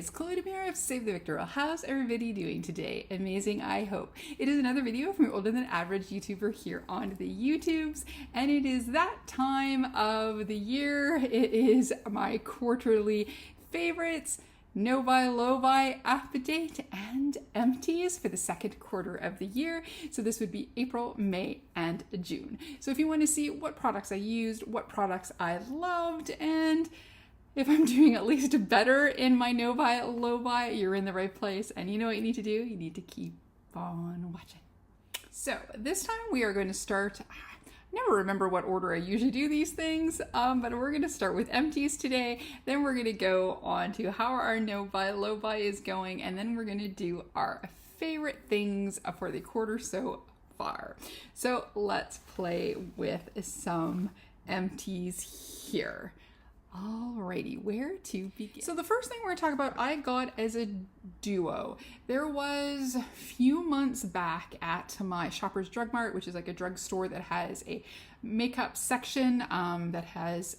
it's Chloe of Save the Victor. How's everybody doing today? Amazing, I hope. It is another video from your older than average YouTuber here on the YouTubes, and it is that time of the year. It is my quarterly favorites, Novi, Lovi, update, and empties for the second quarter of the year. So this would be April, May, and June. So if you want to see what products I used, what products I loved, and if I'm doing at least better in my Novi, Lovi, you're in the right place. And you know what you need to do? You need to keep on watching. So this time we are going to start, I never remember what order I usually do these things, but we're going to start with empties today. Then we're going to go on to how our Novi, Lovi is going. And then we're going to do our favorite things for the quarter so far. So let's play with some empties here. Alrighty, where to begin? So the first thing we're going to talk about, I got as a duo. There was a few months back at my Shoppers Drug Mart, which is like a drugstore that has a makeup section that has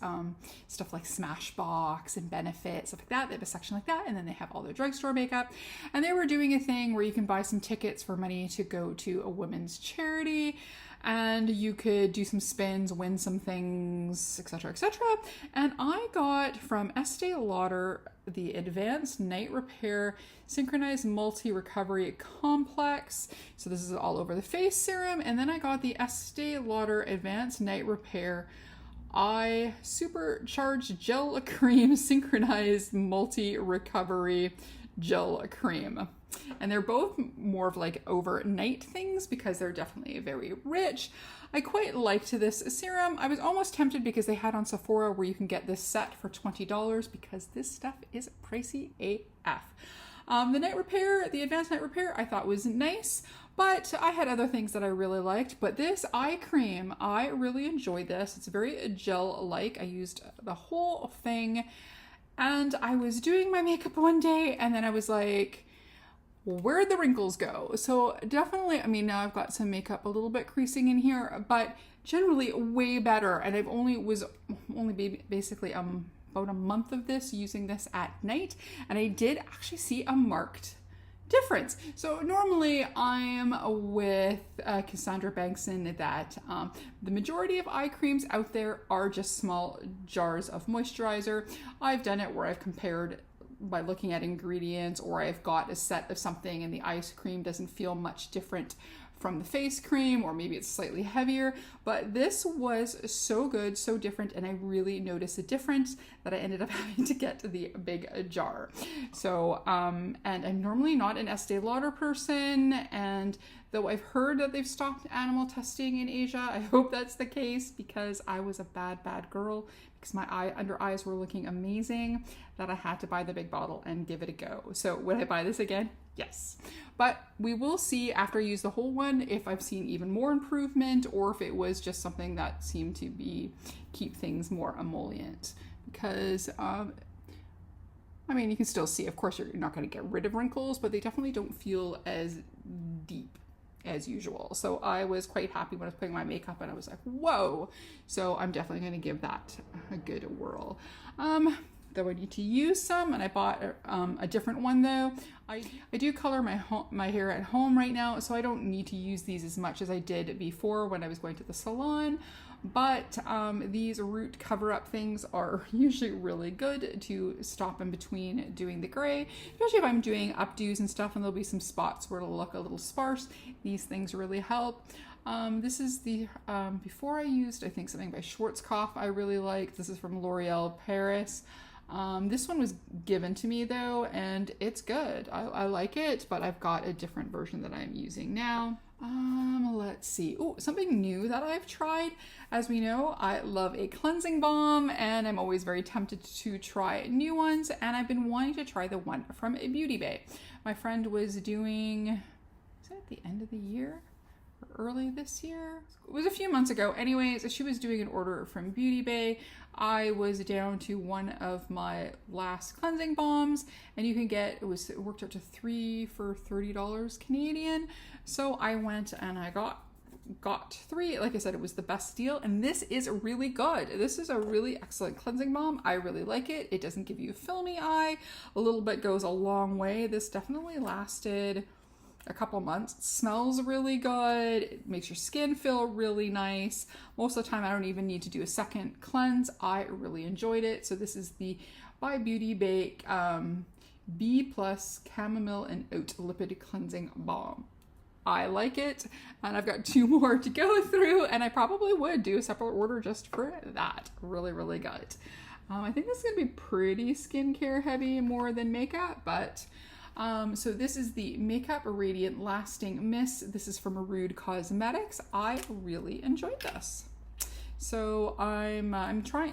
stuff like Smashbox and Benefit, stuff like that. They have a section like that, and then they have all their drugstore makeup. And they were doing a thing where you can buy some tickets for money to go to a women's charity. And you could do some spins, win some things, etc., etc. And I got from Estee Lauder the Advanced Night Repair Synchronized Multi-Recovery Complex. So this is all over the face serum. And then I got the Estee Lauder Advanced Night Repair Eye Supercharged Gel Cream Synchronized Multi-Recovery Gel Cream. And they're both more of like overnight things because they're definitely very rich. I quite liked this serum. I was almost tempted because they had on Sephora where you can get this set for $20 because this stuff is pricey AF. The Night Repair, the Advanced Night Repair, I thought was nice, but I had other things that I really liked. But this eye cream, I really enjoyed this. It's very gel-like. I used the whole thing, and I was doing my makeup one day, and then I was like, where'd the wrinkles go? So definitely, I mean, now I've got some makeup a little bit creasing in here, but generally way better. And I've only basically about a month of this, using this at night, and I did actually see a marked difference. So normally I'm with Cassandra Bankson that the majority of eye creams out there are just small jars of moisturizer. I've done it where I've compared by looking at ingredients, or I've got a set of something and the ice cream doesn't feel much different from the face cream, or maybe it's slightly heavier, but this was so good, so different, and I really noticed a difference that I ended up having to get the big jar. So, and I'm normally not an Estee Lauder person, and though I've heard that they've stopped animal testing in Asia, I hope that's the case because I was a bad girl because my under eyes were looking amazing that I had to buy the big bottle and give it a go. So would I buy this again? Yes. But we will see after I use the whole one if I've seen even more improvement or if it was just something that seemed to keep things more emollient. Because, I mean, you can still see, of course, you're not going to get rid of wrinkles, but they definitely don't feel as deep as usual. So I was quite happy when I was putting my makeup and I was like, whoa. So I'm definitely going to give that a good whirl. Though I need to use some, and I bought a different one though. I do color my hair at home right now, so I don't need to use these as much as I did before when I was going to the salon. But these root cover-up things are usually really good to stop in between doing the gray, especially if I'm doing updos and stuff and there'll be some spots where it'll look a little sparse. These things really help. This is the, before I used, I think, something by Schwarzkopf I really liked. This is from L'Oreal Paris. This one was given to me though, and it's good. I like it, but I've got a different version that I'm using now. Let's see. Oh, something new that I've tried. As we know, I love a cleansing balm, and I'm always very tempted to try new ones, and I've been wanting to try the one from Beauty Bay. My friend was doing, is it at the end of the year? Early this year? It was a few months ago. Anyways, she was doing an order from Beauty Bay. I was down to one of my last cleansing balms, and you can get, it worked out to 3 for $30 Canadian. So I went and I got got 3. Like I said, it was the best deal, and this is really good. This is a really excellent cleansing balm. I really like it. It doesn't give you a filmy eye. A little bit goes a long way. This definitely lasted a couple months. It smells really good. It makes your skin feel really nice. Most of the time I don't even need to do a second cleanse. I really enjoyed it. So this is the by Beauty Bake B Plus Chamomile and Oat Lipid Cleansing Balm. I like it, and I've got 2 more to go through, and I probably would do a separate order just for that. Really, really good. I think this is gonna be pretty skincare heavy more than makeup, but so this is the Makeup Radiant Lasting Mist. This is from Rude Cosmetics. I really enjoyed this. So I'm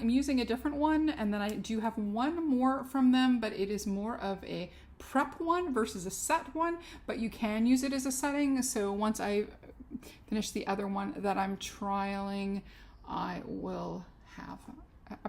using a different one, and then I do have one more from them, but it is more of a prep one versus a set one, but you can use it as a setting. So once I finish the other one that I'm trialing, I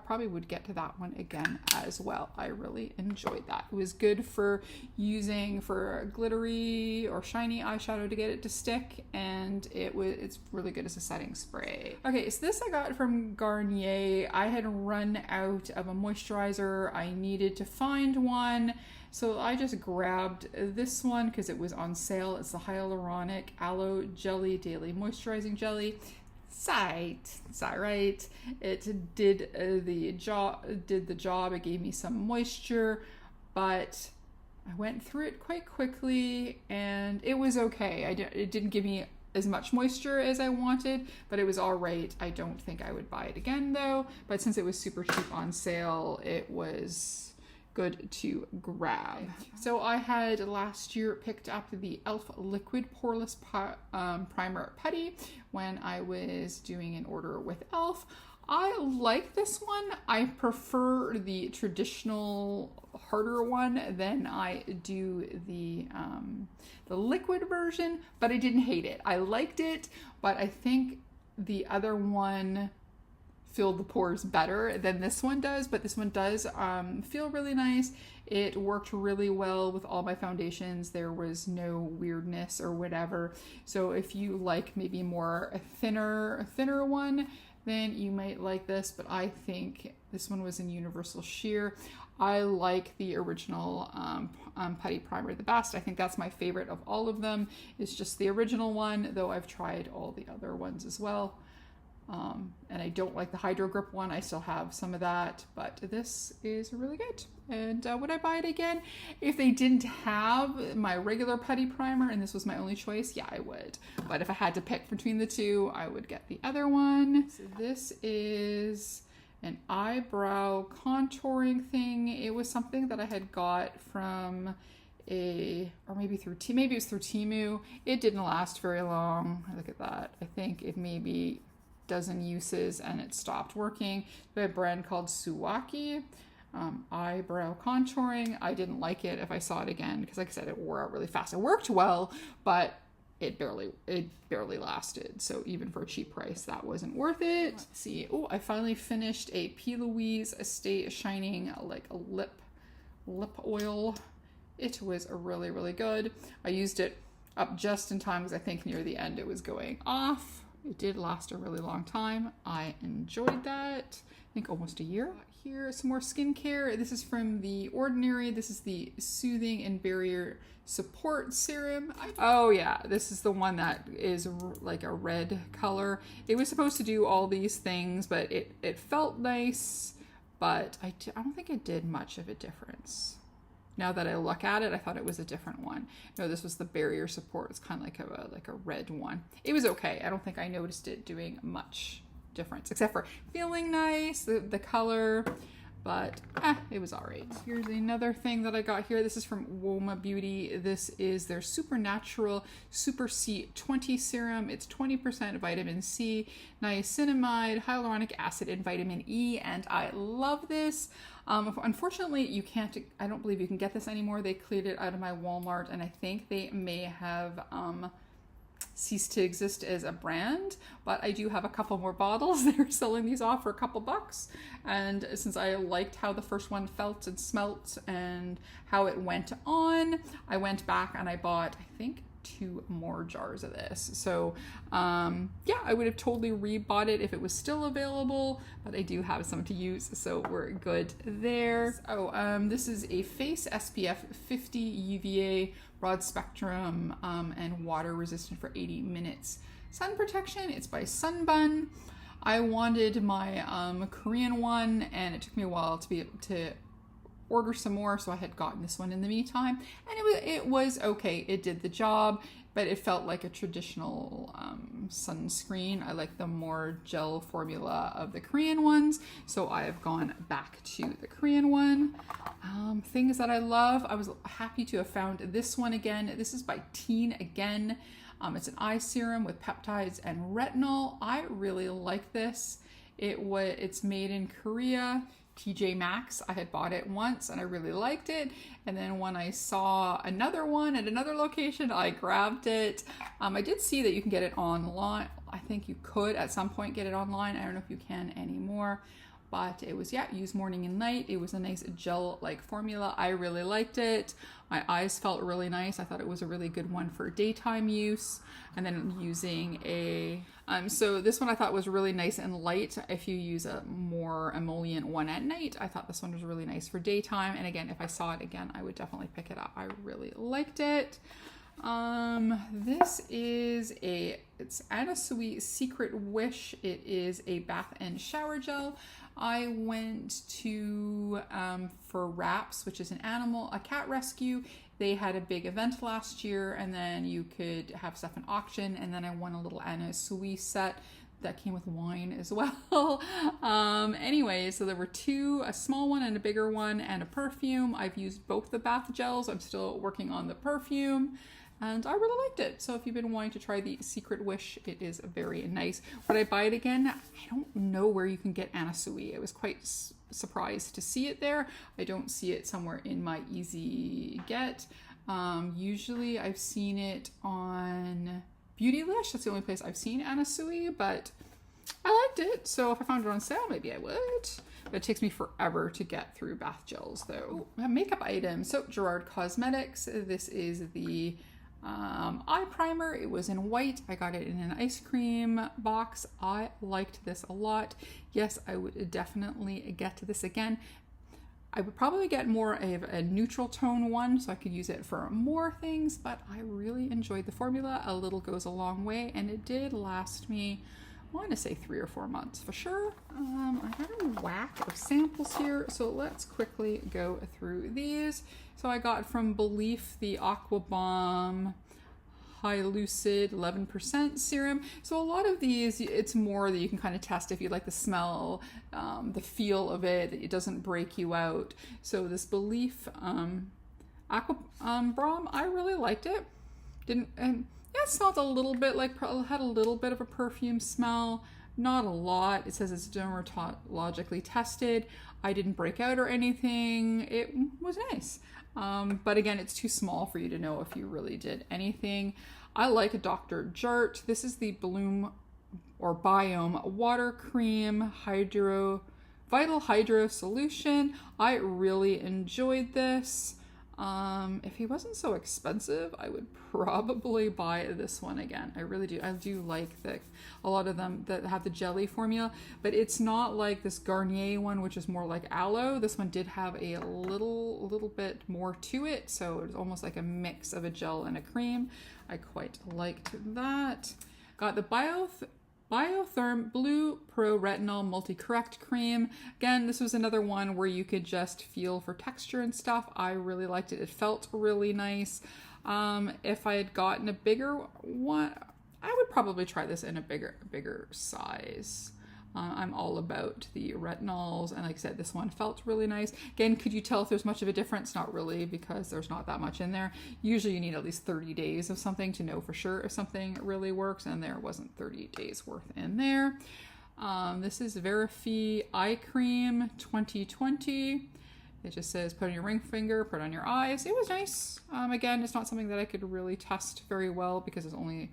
probably would get to that one again as well. I really enjoyed that. It was good for using for a glittery or shiny eyeshadow to get it to stick, and it's really good as a setting spray. Okay, so this I got from Garnier. I had run out of a moisturizer. I needed to find one, so I just grabbed this one because it was on sale. It's the Hyaluronic Aloe Jelly Daily Moisturizing Jelly. It's all right. It did the job. It gave me some moisture, but I went through it quite quickly, and it was okay. It didn't give me as much moisture as I wanted, but it was all right. I don't think I would buy it again though. But since it was super cheap on sale, it was good to grab. So I had last year picked up the e.l.f. Liquid Poreless Primer Putty when I was doing an order with e.l.f. I like this one. I prefer the traditional harder one than I do the liquid version, but I didn't hate it. I liked it, but I think the other one filled the pores better than this one does, but this one does feel really nice. It worked really well with all my foundations. There was no weirdness or whatever. So if you like maybe more a thinner one, then you might like this, but I think this one was in Universal Sheer. I like the original putty primer the best. I think that's my favorite of all of them. It's just the original one, though I've tried all the other ones as well. And I don't like the Hydro Grip one. I still have some of that, but this is really good. And would I buy it again? If they didn't have my regular putty primer and this was my only choice, yeah, I would. But if I had to pick between the two, I would get the other one. So this is an eyebrow contouring thing. It was something that I had got from maybe it was through Temu. It didn't last very long. Look at that. I think it maybe dozen uses and it stopped working. By a brand called Suwaki eyebrow contouring. I didn't like it if I saw it again because, like I said, it wore out really fast. It worked well, but it barely lasted. So even for a cheap price, that wasn't worth it. Let's see. Oh, I finally finished a P. Louise Stay Shining like a lip oil. It was really, really good. I used it up just in time because I think near the end it was going off. It did last a really long time. I enjoyed that. I think almost a year. Here, some more skincare. This is from The Ordinary. This is the Soothing and Barrier Support Serum. Oh yeah, this is the one that is like a red color. It was supposed to do all these things, but it felt nice, but I don't think it did much of a difference. Now that I look at it, I thought it was a different one. No, this was the barrier support. It's kind of like a red one. It was okay. I don't think I noticed it doing much difference, except for feeling nice, the color, but it was all right. Here's another thing that I got here. This is from Woma Beauty. This is their Supernatural Super C20 Serum. It's 20% vitamin C, niacinamide, hyaluronic acid, and vitamin E, and I love this. Unfortunately, I don't believe you can get this anymore. They cleared it out of my Walmart, and I think they may have ceased to exist as a brand, but I do have a couple more bottles. They're selling these off for a couple bucks, and since I liked how the first one felt and smelt and how it went on, I went back and I bought, I think, 2 more jars of this. So yeah, I would have totally rebought it if it was still available, but I do have some to use, so we're good there. Oh, this is a Face SPF 50 UVA broad spectrum and water resistant for 80 minutes sun protection. It's by Sunbun. I wanted my Korean one, and it took me a while to be able to order some more, so I had gotten this one in the meantime, and it was okay. It did the job, but it felt like a traditional sunscreen. I like the more gel formula of the Korean ones, so I have gone back to the Korean one. Things that I love, I was happy to have found this one again. This is by Teen again. It's an eye serum with peptides and retinol. I really like this. It's made in Korea. TJ Maxx. I had bought it once and I really liked it, and then when I saw another one at another location, I grabbed it. I did see that you can get it online. I think you could at some point get it online. I don't know if you can anymore, but it was, yeah, use morning and night. It was a nice gel-like formula. I really liked it. My eyes felt really nice. I thought it was a really good one for daytime use. And then using a, so this one I thought was really nice and light. If you use a more emollient one at night, I thought this one was really nice for daytime. And again, if I saw it again, I would definitely pick it up. I really liked it. This is it's Anna Sui Secret Wish. It is a bath and shower gel. I went to, for Wraps, which is a cat rescue. They had a big event last year, and then you could have stuff in auction, and then I won a little Anna Sui set that came with wine as well. Anyway, so there were 2, a small one and a bigger one, and a perfume. I've used both the bath gels. I'm still working on the perfume, and I really liked it. So if you've been wanting to try the Secret Wish, it is very nice. Would I buy it again? I don't know where you can get Anna Sui. I was quite surprised to see it there. I don't see it somewhere in my easy get. Usually I've seen it on Beautylish. That's the only place I've seen Anna Sui, but I liked it. So if I found it on sale, maybe I would. But it takes me forever to get through bath gels though. Makeup items. So Gerard Cosmetics. This is the eye primer. It was in white. I got it in an ice cream box. I liked this a lot. Yes, I would definitely get to this again. I would probably get more of a neutral tone one so I could use it for more things, but I really enjoyed the formula. A little goes a long way, and it did last me, I want to say 3 or 4 months for sure. I got a whack of samples here, so let's quickly go through these. So I got from Belief the Aqua Bomb High Lucid 11% serum. So a lot of these, it's more that you can kind of test if you like the smell, the feel of it, that it doesn't break you out. So this Belief Aqua Bomb, I really liked it. It smelled a little bit like, had a little bit of a perfume smell, not a lot. It says it's dermatologically tested. I didn't break out or anything. It was nice. But again, it's too small for you to know if you really did anything. I like Dr. Jart. This is the Bloom or Biome Water Cream Vital Hydro Solution. I really enjoyed this. If he wasn't so expensive, I would probably buy this one again. I really do. I do like a lot of them that have the jelly formula, but it's not like this Garnier one, which is more like aloe. This one did have a little bit more to it, so it was almost like a mix of a gel and a cream. I quite liked that. Got the Biotherm Blue Pro Retinol Multi-Correct Cream. Again, this was another one where you could just feel for texture and stuff. I really liked it. It felt really nice. If I had gotten a bigger one, I would probably try this in a bigger size. I'm all about the retinols, and like I said, this one felt really nice. Again, could you tell if there's much of a difference? Not really, because there's not that much in there. Usually you need at least 30 days of something to know for sure if something really works, and there wasn't 30 days worth in there. This is Verifi Eye Cream 2020. It just says put on your ring finger, put on your eyes. It was nice. Again, it's not something that I could really test very well because it's only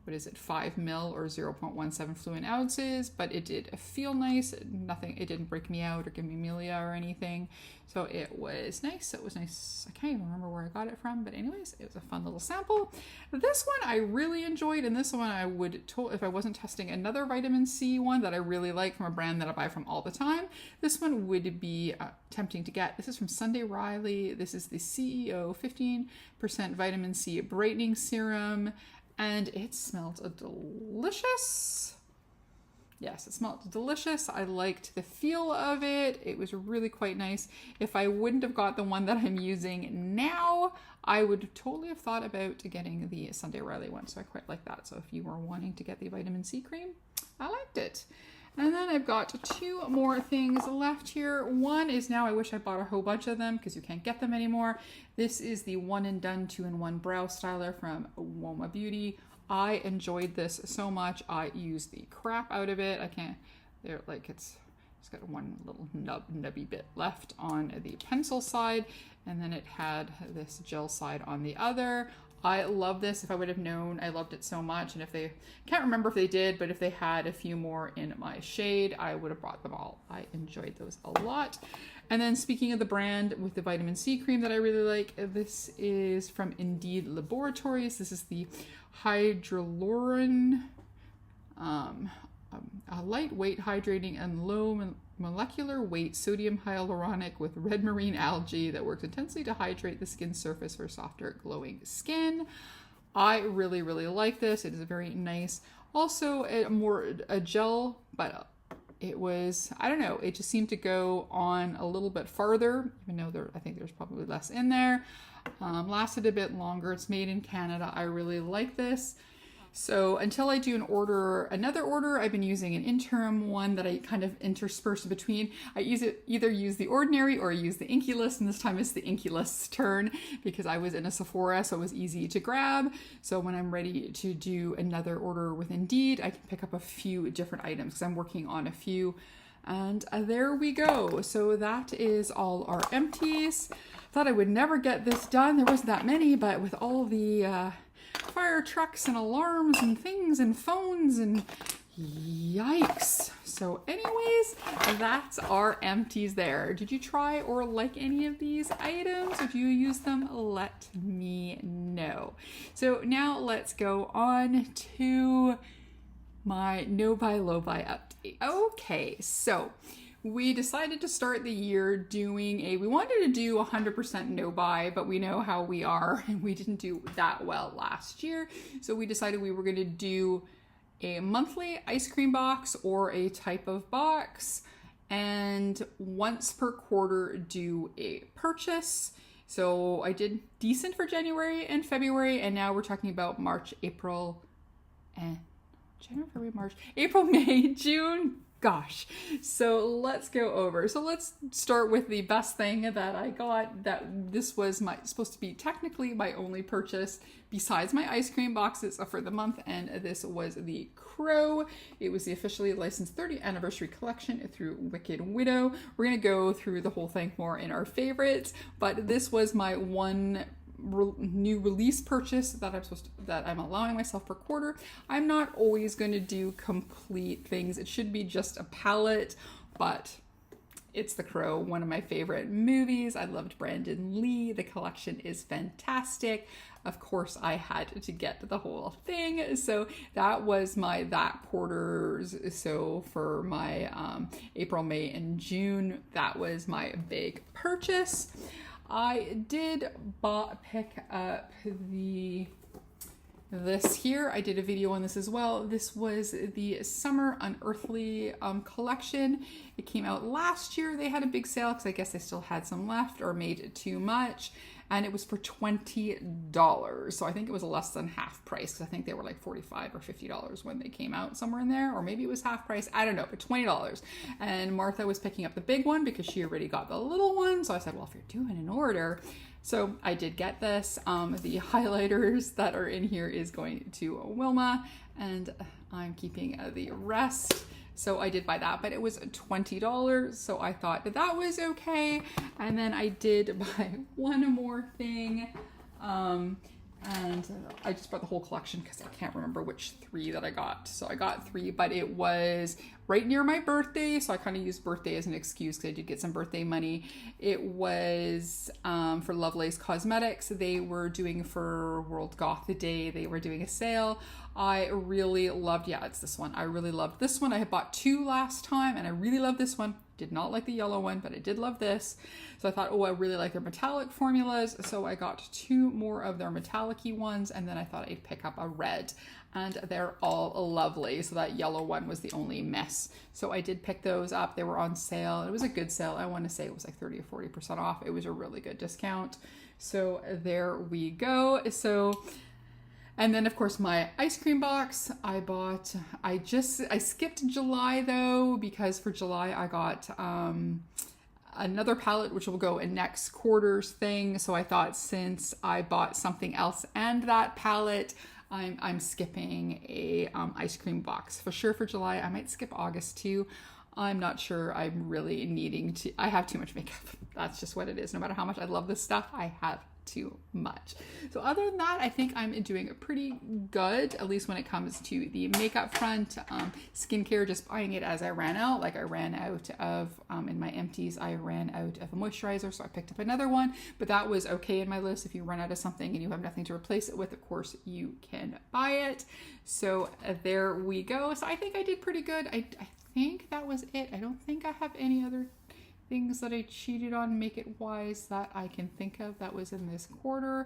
what is it, 5 ml or 0.17 fluid ounces, but it did feel nice. Nothing, it didn't break me out or give me amelia or anything. So it was nice. It was nice. I can't even remember where I got it from, but anyways, it was a fun little sample. This one I really enjoyed, and this one I would, if I wasn't testing another vitamin C one that I really like from a brand that I buy from all the time, this one would be tempting to get. This is from Sunday Riley. This is the CEO 15% vitamin C brightening serum. And it smelled delicious. Yes, it smelled delicious. I liked the feel of it. It was really quite nice. If I wouldn't have got the one that I'm using now, I would totally have thought about getting the Sunday Riley one. So I quite like that. So if you were wanting to get the vitamin C cream, I liked it. And then I've got 2 more things left here. One is now I wish I bought a whole bunch of them because you can't get them anymore. This is the One and Done 2-in-1 Brow Styler from Woma Beauty. I enjoyed this so much. I used the crap out of it. I can't, they're like, it's got one little nubby bit left on the pencil side. And then it had this gel side on the other. I love this. If I would have known, I loved it so much. And if they, can't remember if they did, but if they had a few more in my shade, I would have bought them all. I enjoyed those a lot. And then speaking of the brand with the vitamin C cream that I really like, this is from Indeed Laboratories. This is the Hydroluron, a lightweight, hydrating, and low molecular weight sodium hyaluronic with red marine algae that works intensely to hydrate the skin surface for softer, glowing skin. I really, really like this. It is very nice. Also, a gel, but it was, I don't know, it just seemed to go on a little bit farther, even though I think there's probably less in there. Lasted a bit longer. It's made in Canada. I really like this. So until I do another order, I've been using an interim one that I kind of intersperse between. I either use the Ordinary or I use the Inky List, and this time it's the Inky List's turn because I was in a Sephora, so it was easy to grab. So when I'm ready to do another order with Indeed, I can pick up a few different items because I'm working on a few. And there we go. So that is all our empties. Thought I would never get this done. There wasn't that many, but with all the fire trucks and alarms and things and phones and yikes. So anyways, that's our empties there. Did you try or like any of these items? If you use them, let me know. So now let's go on to my no buy, low buy update. Okay, so we decided to start the year doing we wanted to do 100% no buy, but we know how we are and we didn't do that well last year. So we decided we were going to do a monthly ice cream box or a type of box, and once per quarter do a purchase. So I did decent for January and February, and now we're talking about March, April, and January, February, March, April, May, June. Gosh. So let's go over. So let's start with the best thing that I got. That this was supposed to be technically my only purchase besides my ice cream boxes for the month, and this was the Crow. It was the officially licensed 30th anniversary collection through Wicked Widow. We're gonna go through the whole thing more in our favorites, but this was my one new release purchase that I'm allowing myself per quarter. I'm not always going to do complete things. It should be just a palette, but it's The Crow, one of my favorite movies. I loved Brandon Lee. The collection is fantastic. Of course, I had to get the whole thing. So that was that quarters. So for my April, May, and June, that was my big purchase. I did pick up this here. I did a video on this as well. This was the Summer Unearthly collection. It came out last year. They had a big sale because I guess they still had some left or made too much. And it was for $20. So I think it was less than half price because I think they were like $45 or $50 when they came out, somewhere in there. Or maybe it was half price. I don't know, but $20. And Martha was picking up the big one because she already got the little one. So I said, well, if you're doing an order. So I did get this. The highlighters that are in here is going to Wilma, and I'm keeping the rest. So I did buy that, but it was $20. So I thought that was okay. And then I did buy one more thing. And I just bought the whole collection because I can't remember which 3 that I got. So I got 3, but it was right near my birthday. So I kind of used birthday as an excuse because I did get some birthday money. It was for Lovelace Cosmetics. They were doing for World Goth Day. They were doing a sale. I really loved, yeah, it's this one. I really loved this one. I had bought 2 last time and I really love this one. Did not like the yellow one, but I did love this. So I thought, oh, I really like their metallic formulas. So I got 2 more of their metallic-y ones, and then I thought I'd pick up a red. And they're all lovely. So that yellow one was the only mess. So I did pick those up. They were on sale. It was a good sale. I want to say it was like 30 or 40% off. It was a really good discount. So there we go. So... And then of course my ice cream box I bought, I skipped July though, because for July I got another palette which will go in next quarter's thing. So I thought since I bought something else and that palette, I'm skipping a ice cream box for sure for July. I might skip August too. I'm not sure. I'm really needing to, I have too much makeup. That's just what it is. No matter how much I love this stuff, I have too much. So other than that, I think I'm doing pretty good, at least when it comes to the makeup front. Skincare, just buying it as I ran out. Like I ran out of, in my empties, I ran out of a moisturizer, so I picked up another one, but that was okay in my list. If you run out of something and you have nothing to replace it with, of course you can buy it. So there we go. So I think I did pretty good. I think that was it. I don't think I have any other things that I cheated on Make It Wise that I can think of that was in this quarter.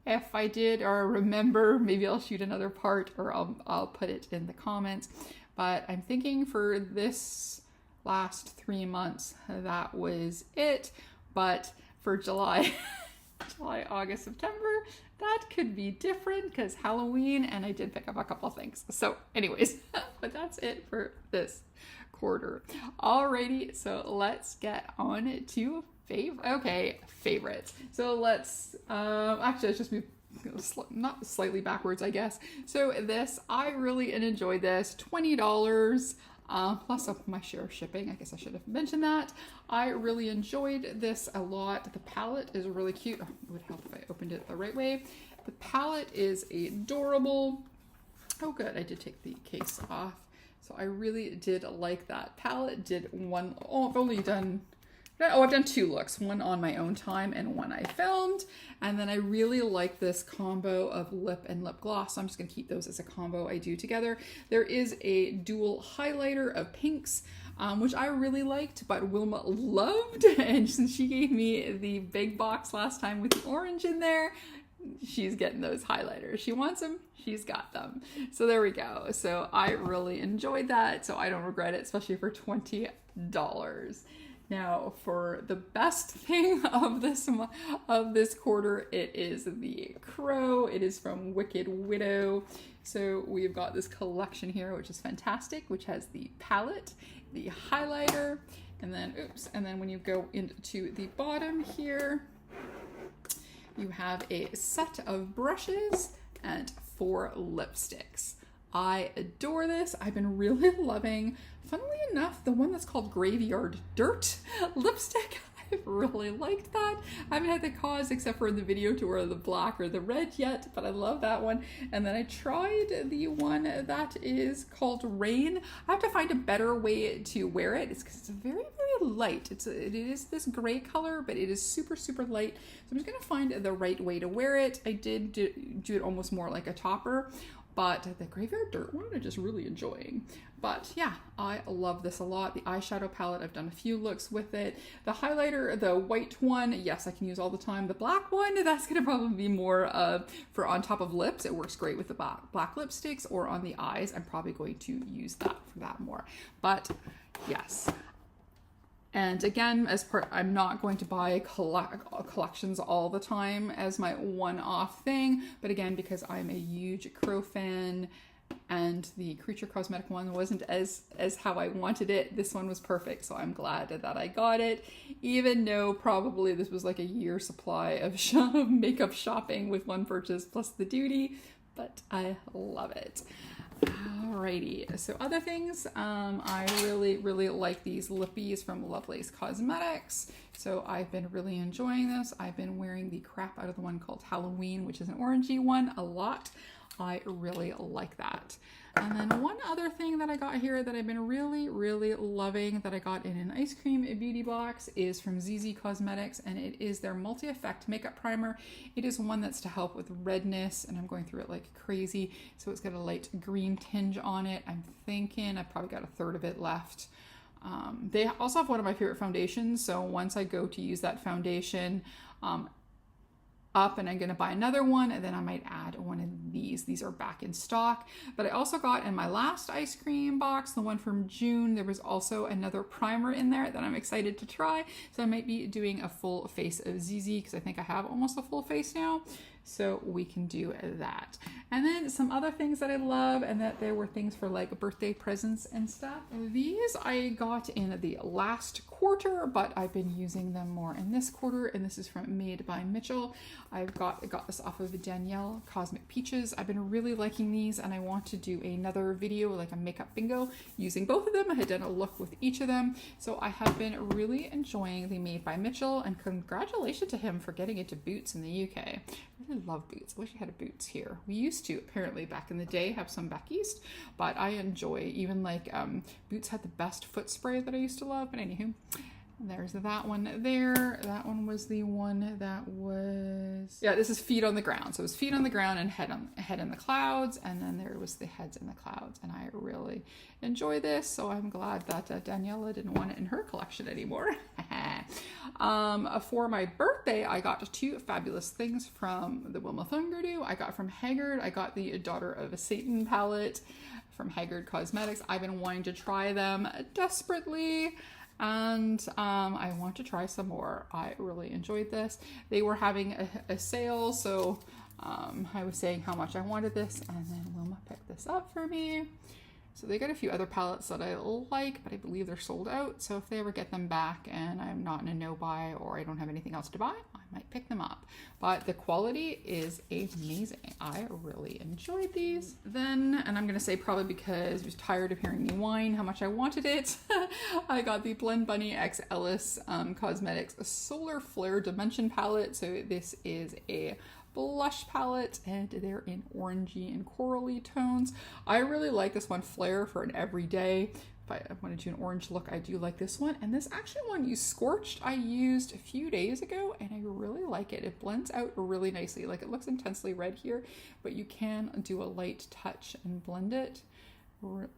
If I did or remember, maybe I'll shoot another part or I'll put it in the comments. But I'm thinking for this last 3 months, that was it. But for July, July, August, September, that could be different because Halloween, and I did pick up a couple of things. So anyways, but that's it for this quarter. Alrighty, so let's get on to favorites. So let's actually let's just move not slightly backwards, I guess. So this, I really enjoyed this. $20 plus my share of shipping. I guess I should have mentioned that. I really enjoyed this a lot. The palette is really cute. Oh, it would help if I opened it the right way. The palette is adorable. Oh good, I did take the case off. So I really did like that palette. Did one, I've done 2 looks, one on my own time and one I filmed. And then I really like this combo of lip and lip gloss. So I'm just gonna keep those as a combo I do together. There is a dual highlighter of pinks, which I really liked, but Wilma loved. And since she gave me the big box last time with the orange in there, she's getting those highlighters. She wants them, she's got them. So there we go. So I really enjoyed that. So I don't regret it, especially for $20. Now for the best thing of this quarter, it is the Crow. It is from Wicked Widow. So we've got this collection here, which is fantastic, which has the palette, the highlighter, and then, and then when you go into the bottom here, you have a set of brushes and 4 lipsticks. I adore this. I've been really loving, funnily enough, the one that's called Graveyard Dirt lipstick. I've really liked that. I haven't had the cause except for in the video to wear the black or the red yet, but I love that one. And then I tried the one that is called Rain. I have to find a better way to wear it. It's because it's very, very light. It is this gray color, but it is super, super light. So I'm just gonna find the right way to wear it. I did do it almost more like a topper, but the Graveyard Dirt one I'm just really enjoying. But yeah, I love this a lot. The eyeshadow palette, I've done a few looks with it. The highlighter, the white one, yes, I can use all the time. The black one, that's gonna probably be more for on top of lips. It works great with the black lipsticks, or on the eyes. I'm probably going to use that for that more. But yes. And again, I'm not going to buy collections all the time as my one-off thing, but again, because I'm a huge Crow fan and the Creature Cosmetic one wasn't as how I wanted it, this one was perfect, so I'm glad that I got it, even though probably this was like a year supply of makeup shopping with one purchase plus the duty, but I love it. Alrighty, so other things, I really like these lippies from Lovelace Cosmetics. So I've been really enjoying this. I've been wearing the crap out of the one called Halloween, which is an orangey one, a lot. I really like that. And then one other thing that I got here that I've been really loving that I got in an ice cream beauty box is from ZZ Cosmetics, and it is their multi-effect makeup primer. It is one that's to help with redness, and I'm going through it like crazy. So it's got a light green tinge on it. I'm thinking I've probably got a third of it left. They also have one of my favorite foundations, so once I go to use that foundation up and I'm going to buy another one, and then I might add one of these. These are back in stock. But I also got in my last ice cream box, the one from June, there was also another primer in there that I'm excited to try. So I might be doing a full face of ZZ because I think I have almost a full face now. So we can do that. And then some other things that I love, and that there were things for like birthday presents and stuff. These I got in the last quarter, but I've been using them more in this quarter, and this is from Made by Mitchell. I got this off of Danielle Cosmic Peaches. I've been really liking these, and I want to do another video, like a makeup bingo, using both of them. I had done a look with each of them. So I have been really enjoying the Made by Mitchell, and congratulations to him for getting into Boots in the UK. I really love Boots. I wish I had a Boots here. We used to, apparently, back in the day, have some back east, but I enjoy, even like Boots had the best foot spray that I used to love. But anywho, there's that one there. That one was the one that was, yeah, this is Feet on the Ground. So it was Feet on the Ground and Head in the Clouds, and then there was the Heads in the Clouds, and I really enjoy this. So I'm glad that Daniela didn't want it in her collection anymore. For my birthday, I got two fabulous things from the Wilma Thungerdu. I got from Haggard. I got the Daughter of a Satan palette from Haggard Cosmetics. I've been wanting to try them desperately, and I want to try some more. I really enjoyed this. They were having a sale, so I was saying how much I wanted this, and then Wilma picked this up for me. So they got a few other palettes that I like, but I believe they're sold out. So if they ever get them back and I'm not in a no buy, or I don't have anything else to buy, I might pick them up. But the quality is amazing. I really enjoyed these. Then, and I'm gonna say probably because I was tired of hearing me whine how much I wanted it, I got the Blend Bunny X Ellis Cosmetics Solar Flare Dimension palette. So this is a blush palette, and they're in orangey and corally tones. I really like this one, Flare, for an everyday. If I want to do an orange look, I do like this one. And this actually one you Scorched I used a few days ago, and I really like it. It blends out really nicely. Like, it looks intensely red here, but you can do a light touch and blend it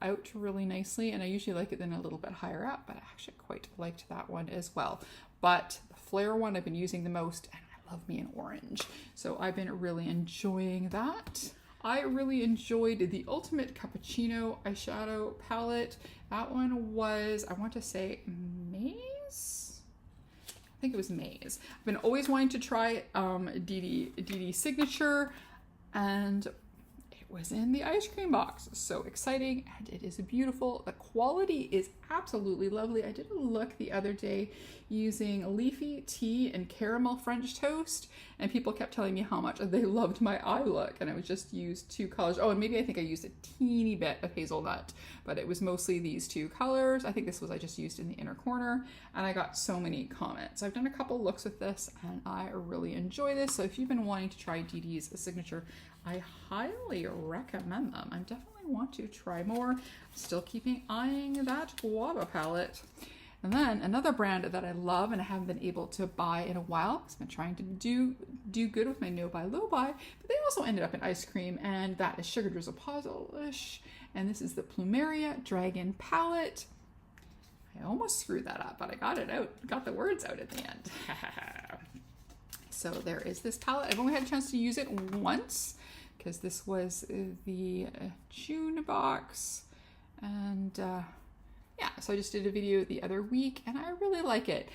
out really nicely. And I usually like it then a little bit higher up, but I actually quite liked that one as well. But the Flare one I've been using the most, and love me an orange. So I've been really enjoying that. I really enjoyed the Ultimate Cappuccino eyeshadow palette. That one was, I want to say, Maze? I think it was Maze. I've been always wanting to try DD Signature, and it was in the ice cream box. So exciting, and it is beautiful. The quality is absolutely lovely. I did a look the other day using Leafy Tea and Caramel French Toast, and people kept telling me how much they loved my eye look, and I was just used two colors. Oh, and maybe I think I used a teeny bit of hazelnut, but it was mostly these two colors. I think this was I just used in the inner corner, and I got so many comments. I've done a couple looks with this, and I really enjoy this. So if you've been wanting to try DD's Signature, I highly recommend them. I definitely want to try more. Still keeping eyeing that Guava palette. And then another brand that I love and I haven't been able to buy in a while, because I've been trying to do good with my no buy, low buy, but they also ended up in ice cream, and that is Sugar Drizzle Polish. And this is the Plumeria Dragon palette. I almost screwed that up, but I got it out, got the words out at the end. So there is this palette. I've only had a chance to use it once, because this was the June box, and yeah, so I just did a video the other week, and I really like it.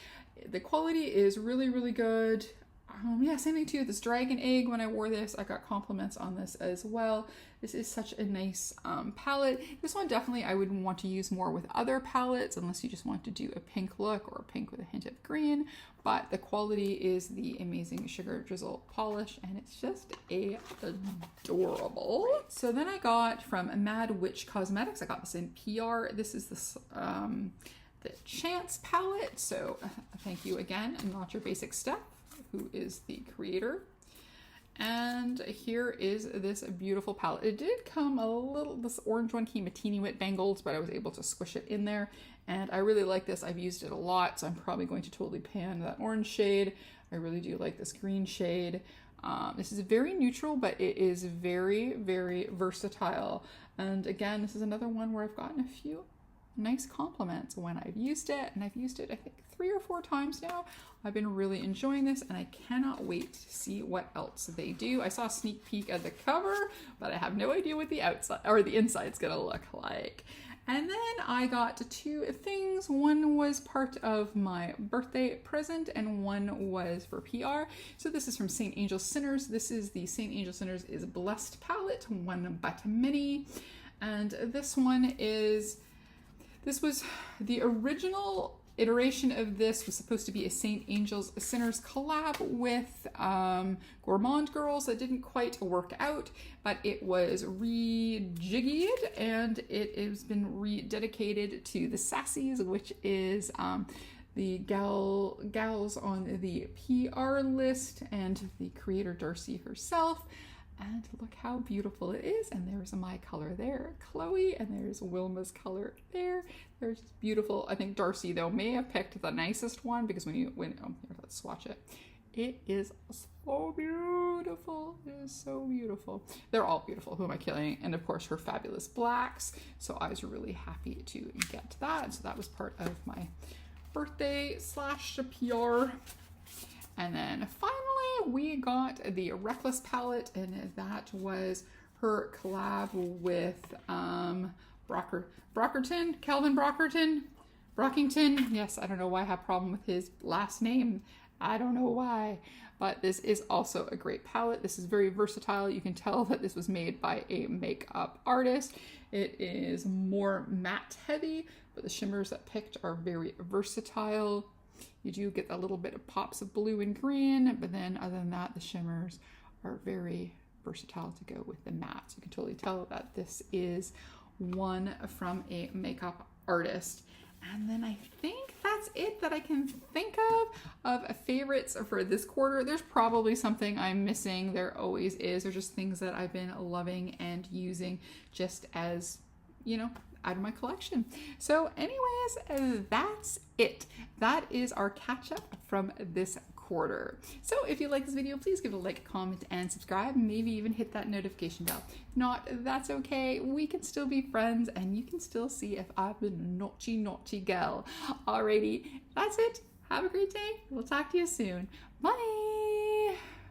The quality is really good. Yeah, same thing too. This dragon egg, when I wore this, I got compliments on this as well. This is such a nice palette. This one definitely I would want to use more with other palettes, unless you just want to do a pink look or a pink with a hint of green. But the quality is the Amazing Sugar Drizzle polish, and it's just adorable. So then I got from Mad Witch Cosmetics, I got this in PR. This is this the Chance palette. So thank you again, Not Your Basic Step, who is the creator. And here is this beautiful palette. It did come a little, this orange one came a teeny bit bangled, but I was able to squish it in there. And I really like this. I've used it a lot, so I'm probably going to totally pan that orange shade. I really do like this green shade. This is very neutral, but it is very, very versatile. And again, this is another one where I've gotten a few nice compliments when I've used it, and I've used it I think 3 or 4 times now. I've been really enjoying this, and I cannot wait to see what else they do. I saw a sneak peek at the cover, but I have no idea what the outside or the inside's gonna look like. And then I got 2 things. One was part of my birthday present, and one was for PR. So this is from St. Angel Sinners. This is the St. Angel Sinners is Blessed palette, one but many. And this one is, this was the original iteration of this was supposed to be a St. Angel's Sinners collab with Gourmand Girls. That didn't quite work out, but it was rejiggied and it has been rededicated to the Sassies, which is the gals on the PR list, and the creator Darcy herself. And look how beautiful it is. And there's my color there, Chloe, and there's Wilma's color there. They're just beautiful. I think Darcy, though, may have picked the nicest one, because oh, here, let's swatch it. It is so beautiful. It is so beautiful. They're all beautiful. Who am I killing? And of course, her fabulous blacks. So I was really happy to get that. So that was part of my birthday / PR. And then finally, we got the Reckless palette, and that was her collab with Calvin Brockington. Yes, I don't know why I have a problem with his last name. I don't know why. But this is also a great palette. This is very versatile. You can tell that this was made by a makeup artist. It is more matte heavy, but the shimmers that picked are very versatile. You do get a little bit of pops of blue and green, but then other than that, the shimmers are very versatile to go with the mattes. You can totally tell that this is one from a makeup artist. And then I think that's it that I can think of favorites for this quarter. There's probably something I'm missing. There always is. There's just things that I've been loving and using just as, you know, out of my collection. So anyways, that's it. That is our catch up from this quarter. So if you like this video, please give it a like, comment, and subscribe. Maybe even hit that notification bell. If not, that's okay. We can still be friends, and you can still see if I've been a naughty girl. Alrighty, that's it. Have a great day. We'll talk to you soon. Bye.